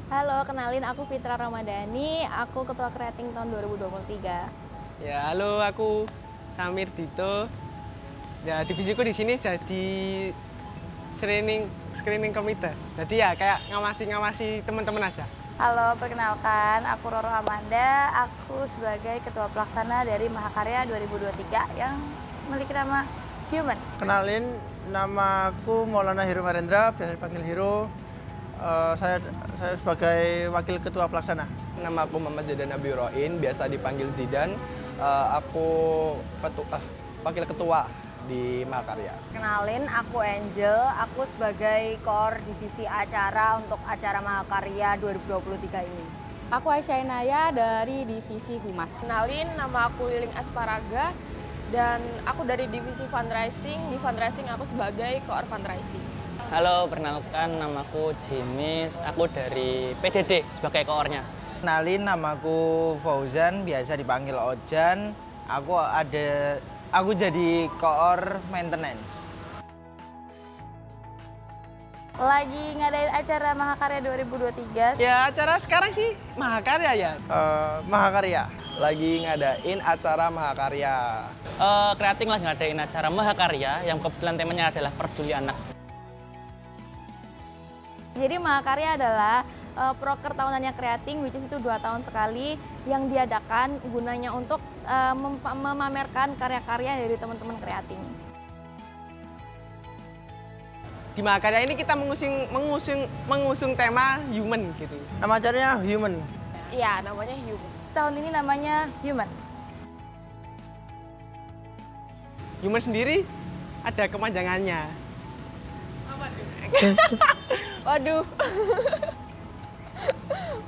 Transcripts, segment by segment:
Halo, kenalin aku Fitra Ramadhani, aku Ketua Kreating tahun 2023. Ya, halo, aku Samir Dito. Ya, divisiku di sini jadi screening komite. Jadi ya kayak ngawasi teman-teman aja. Halo, perkenalkan aku Roro Amanda, aku sebagai Ketua Pelaksana dari Mahakarya 2023 yang memiliki nama Human. Kenalin, nama aku Maulana Heru Marendra, biasa dipanggil Hero. Saya sebagai Wakil Ketua Pelaksana. Nama aku Muhammad Zidan Nabiuroin, biasa dipanggil Zidan. Aku wakil ketua di Mahakarya. Kenalin, aku Angel, aku sebagai Koor Divisi Acara untuk acara Mahakarya 2023 ini. Aku Aisyah Inaya dari Divisi Humas. Kenalin, nama aku Liling Asparaga dan aku dari Divisi Fundraising. Di Fundraising aku sebagai Koor Fundraising. Halo, perkenalkan namaku Jimis, aku dari PDD sebagai koornya. Kenalin, namaku Fauzan, biasa dipanggil Ojan. Aku jadi koor maintenance. Lagi ngadain acara Mahakarya 2023. Ya, acara sekarang sih Mahakarya ya. Mahakarya. Lagi ngadain acara Mahakarya. Kreating lagi ngadain acara Mahakarya yang kebetulan temanya adalah peduli anak. Jadi Mahakarya adalah proker tahunannya Kreating, which is itu 2 tahun sekali, yang diadakan gunanya untuk memamerkan karya-karya dari teman-teman Kreating. Di Mahakarya ini kita mengusung tema human gitu. Nama acaranya Human. Iya, namanya Human. Tahun ini namanya Human. Human sendiri ada kepanjangannya. Waduh.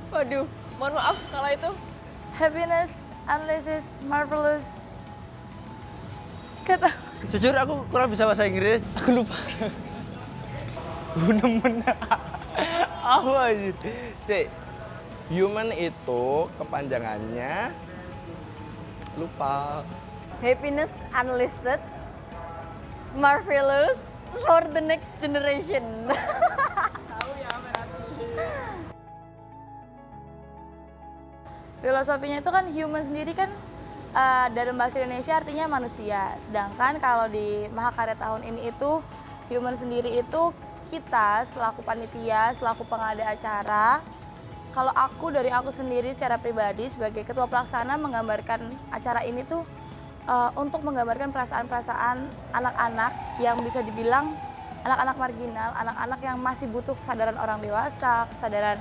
Waduh, mohon maaf kalau itu. Happiness, unleashes, marvelous. Kata Jujur aku kurang bisa bahasa Inggris. Aku lupa. Nemen. Apa aja? C. Human itu kepanjangannya lupa. Happiness Unlisted, Marvelous for the next generation. filosofinya itu kan human sendiri kan dalam bahasa Indonesia artinya manusia. Sedangkan kalau di Mahakarya tahun ini itu human sendiri itu kita selaku panitia, selaku pengada acara. Kalau dari aku sendiri secara pribadi sebagai ketua pelaksana menggambarkan acara ini tuh untuk menggambarkan perasaan-perasaan anak-anak yang bisa dibilang anak-anak marginal, anak-anak yang masih butuh kesadaran orang dewasa, kesadaran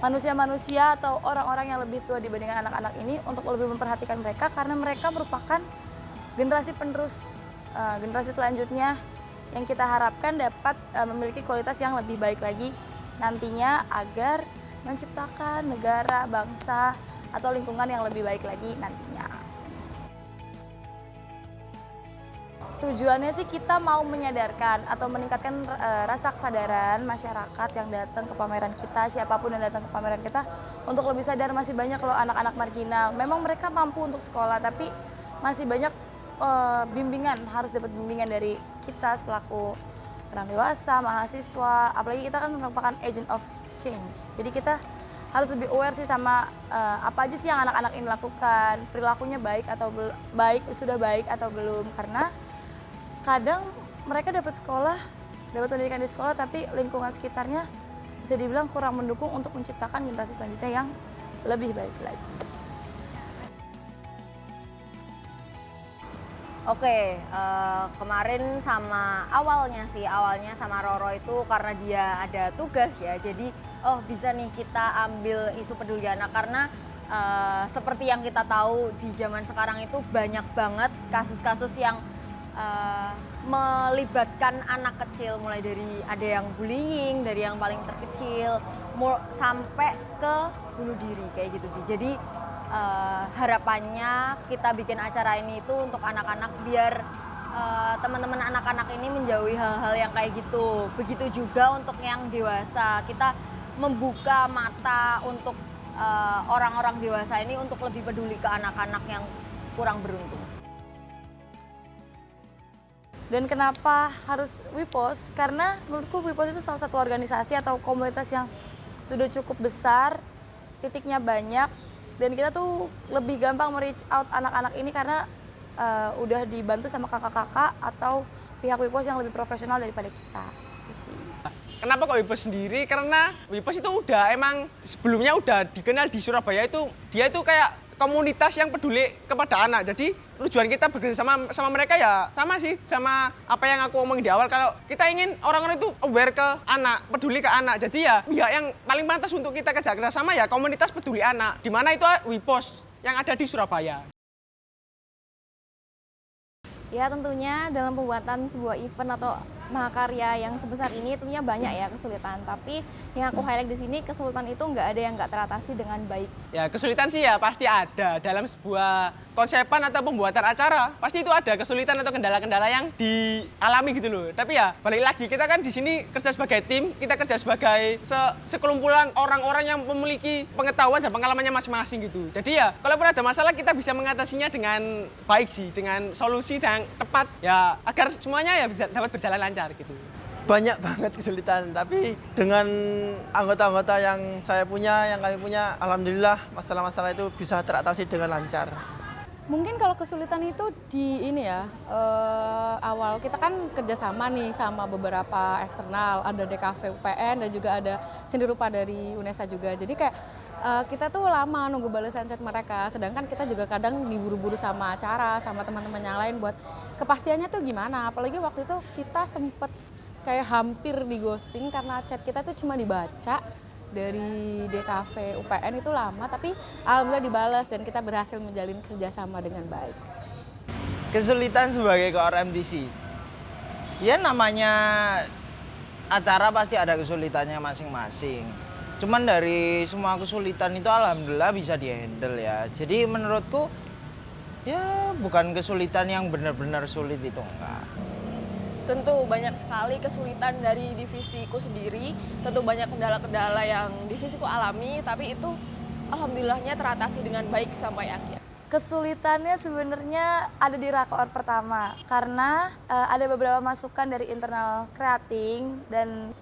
manusia-manusia atau orang-orang yang lebih tua dibandingkan anak-anak ini untuk lebih memperhatikan mereka karena mereka merupakan generasi penerus, generasi selanjutnya yang kita harapkan dapat memiliki kualitas yang lebih baik lagi nantinya agar menciptakan negara, bangsa, atau lingkungan yang lebih baik lagi nantinya. Tujuannya sih kita mau menyadarkan atau meningkatkan rasa kesadaran masyarakat yang datang ke pameran kita, siapapun yang datang ke pameran kita, untuk lebih sadar masih banyak loh anak-anak marginal. Memang mereka mampu untuk sekolah, tapi masih banyak bimbingan, harus dapat bimbingan dari kita selaku orang dewasa, mahasiswa, apalagi kita kan merupakan agent of change. Jadi kita harus lebih aware sih sama apa aja sih yang anak-anak ini lakukan, perilakunya baik atau sudah baik atau belum, karena kadang mereka dapat pendidikan di sekolah, tapi lingkungan sekitarnya bisa dibilang kurang mendukung untuk menciptakan generasi selanjutnya yang lebih baik lagi. Oke, kemarin awalnya sama Roro itu karena dia ada tugas ya, jadi bisa nih kita ambil isu peduli anak karena seperti yang kita tahu di zaman sekarang itu banyak banget kasus-kasus yang melibatkan anak kecil, mulai dari ada yang bullying dari yang paling terkecil sampai ke bunuh diri kayak gitu sih. Jadi harapannya kita bikin acara ini itu untuk anak-anak biar teman-teman anak-anak ini menjauhi hal-hal yang kayak gitu. Begitu juga untuk yang dewasa, kita membuka mata untuk orang-orang dewasa ini untuk lebih peduli ke anak-anak yang kurang beruntung. Dan kenapa harus WIPOS? Karena menurutku WIPOS itu salah satu organisasi atau komunitas yang sudah cukup besar, titiknya banyak, dan kita tuh lebih gampang me-reach out anak-anak ini karena udah dibantu sama kakak-kakak atau pihak Wipos yang lebih profesional daripada kita. Itu sih. Kenapa kok Wipos sendiri? Karena Wipos itu udah emang sebelumnya udah dikenal di Surabaya itu, dia itu kayak komunitas yang peduli kepada anak. Jadi tujuan kita bekerja sama mereka ya sama sih, sama apa yang aku omongin di awal, kalau kita ingin orang-orang itu aware ke anak, peduli ke anak. Jadi ya pihak yang paling pantas untuk kita kerja sama ya komunitas peduli anak, di mana itu Wipos yang ada di Surabaya. Ya tentunya dalam pembuatan sebuah event atau mahakarya yang sebesar ini tentunya banyak ya kesulitan. Tapi yang aku highlight di sini, kesulitan itu nggak ada yang nggak teratasi dengan baik. Ya kesulitan sih ya pasti ada dalam sebuah konsepan atau pembuatan acara. Pasti itu ada kesulitan atau kendala-kendala yang dialami gitu loh. Tapi ya balik lagi, kita kan di sini kerja sebagai tim, kita kerja sebagai sekelumpulan orang-orang yang memiliki pengetahuan dan pengalamannya masing-masing gitu. Jadi ya kalaupun ada masalah kita bisa mengatasinya dengan baik sih, dengan solusi yang tepat ya agar semuanya ya dapat berjalan lancar gitu. Banyak banget kesulitan, tapi dengan anggota-anggota yang saya punya, yang kami punya, alhamdulillah masalah-masalah itu bisa teratasi dengan lancar. Mungkin kalau kesulitan itu di ini ya, awal kita kan kerjasama nih sama beberapa eksternal, ada DKV UPN dan juga ada seni rupa dari UNESA juga. Jadi kayak kita tuh lama nunggu balasan chat mereka, sedangkan kita juga kadang diburu-buru sama acara, sama teman-teman yang lain buat kepastiannya tuh gimana. Apalagi waktu itu kita sempet kayak hampir di ghosting karena chat kita tuh cuma dibaca dari DKV UPN itu lama, tapi alhamdulillah dibalas dan kita berhasil menjalin kerjasama dengan baik. Kesulitan sebagai koor MTC, ya namanya acara pasti ada kesulitannya masing-masing. Cuman dari semua kesulitan itu alhamdulillah bisa dihandle ya. Jadi menurutku ya bukan kesulitan yang benar-benar sulit itu enggak. Tentu banyak sekali kesulitan dari divisiku sendiri, tentu banyak kendala-kendala yang divisiku alami, tapi itu alhamdulillahnya teratasi dengan baik sampai akhir. Kesulitannya sebenarnya ada di rakor pertama karena ada beberapa masukan dari internal creating dan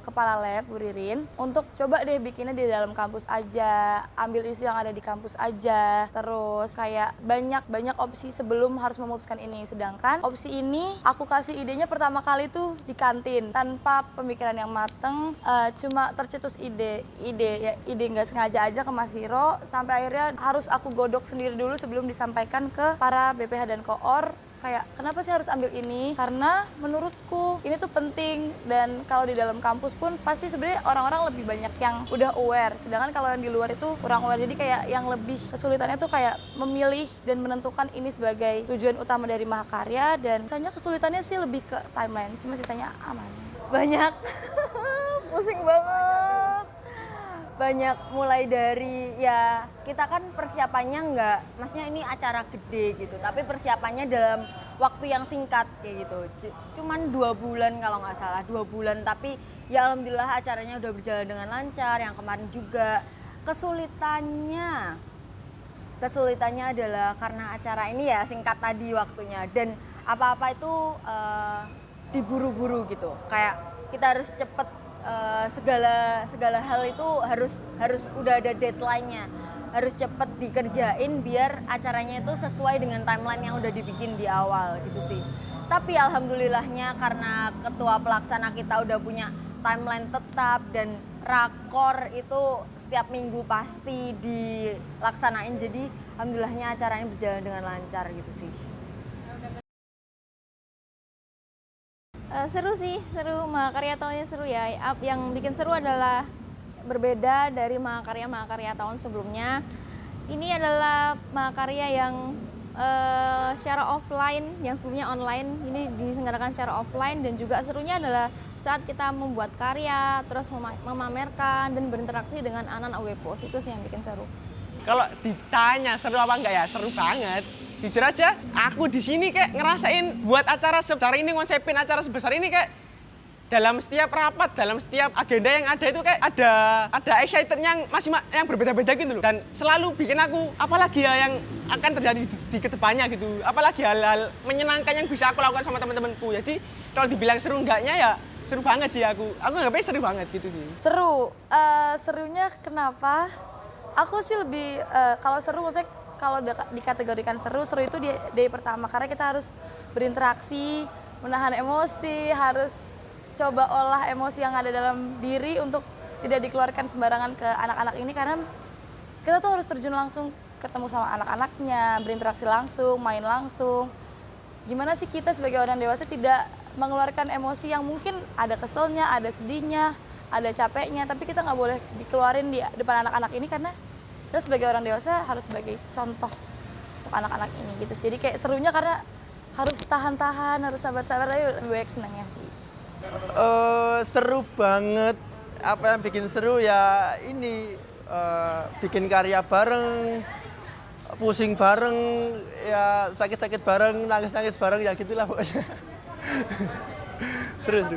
kepala lab Bu Ririn untuk coba deh bikinnya di dalam kampus aja, ambil isu yang ada di kampus aja, terus kayak banyak opsi sebelum harus memutuskan ini. Sedangkan opsi ini aku kasih idenya pertama kali tuh di kantin tanpa pemikiran yang mateng, cuma tercetus ide nggak sengaja aja ke Mas Hiro, sampai akhirnya harus aku godok sendiri dulu sebelum disampaikan ke para BPH dan koor. Kayak kenapa sih harus ambil ini? Karena menurutku ini tuh penting, dan kalau di dalam kampus pun pasti sebenarnya orang-orang lebih banyak yang udah aware, sedangkan kalau yang di luar itu kurang aware. Jadi kayak yang lebih kesulitannya tuh kayak memilih dan menentukan ini sebagai tujuan utama dari mahakarya, dan sisanya kesulitannya sih lebih ke timeline, cuma sisanya aman. Banyak, pusing banget. Banyak mulai dari ya kita kan persiapannya nggak, maksudnya ini acara gede gitu, tapi persiapannya dalam waktu yang singkat kayak gitu, cuman 2 bulan kalau nggak salah, 2 bulan, tapi ya alhamdulillah acaranya udah berjalan dengan lancar. Yang kemarin juga kesulitannya adalah karena acara ini ya singkat tadi waktunya, dan apa-apa itu diburu-buru gitu, kayak kita harus cepet. Segala hal itu harus udah ada deadline-nya, harus cepet dikerjain biar acaranya itu sesuai dengan timeline yang udah dibikin di awal gitu sih. Tapi alhamdulillahnya karena ketua pelaksana kita udah punya timeline tetap dan rakor itu setiap minggu pasti dilaksanain, jadi alhamdulillahnya acaranya berjalan dengan lancar gitu sih. Seru sih, seru. Mahakarya tahun ini seru ya. Yang bikin seru adalah berbeda dari mahakarya tahun sebelumnya. Ini adalah mahakarya yang secara offline, yang sebelumnya online. Ini diselenggarakan secara offline, dan juga serunya adalah saat kita membuat karya, terus memamerkan dan berinteraksi dengan anak-anak Wipos. Itu sih yang bikin seru. Kalau ditanya seru apa enggak ya, seru banget. Jujur aja, aku di sini kayak ngerasain buat acara sebesar ini, konsepin acara sebesar ini kayak dalam setiap rapat, dalam setiap agenda yang ada itu kayak ada excited yang yang berbeda-beda gitu loh. Dan selalu bikin aku apalagi ya yang akan terjadi di kedepannya gitu. Apalagi hal-hal menyenangkan yang bisa aku lakukan sama teman-temanku. Jadi kalau dibilang seru enggaknya ya seru banget sih aku nganggapnya seru banget gitu sih. Seru. Serunya kenapa? Aku sih lebih kalau seru maksudnya kalau dikategorikan seru itu di day pertama karena kita harus berinteraksi, menahan emosi, harus coba olah emosi yang ada dalam diri untuk tidak dikeluarkan sembarangan ke anak-anak ini karena kita tuh harus terjun langsung ketemu sama anak-anaknya, berinteraksi langsung, main langsung. Gimana sih kita sebagai orang dewasa tidak mengeluarkan emosi yang mungkin ada keselnya, ada sedihnya, ada capeknya, tapi kita nggak boleh dikeluarin di depan anak-anak ini karena kita sebagai orang dewasa harus sebagai contoh untuk anak-anak ini gitu. Jadi kayak serunya karena harus tahan-tahan, harus sabar-sabar, tapi lebih banyak senangnya sih. Seru banget. Apa yang bikin seru ya ini bikin karya bareng, pusing bareng, ya sakit-sakit bareng, nangis-nangis bareng, ya gitulah pokoknya. Seru.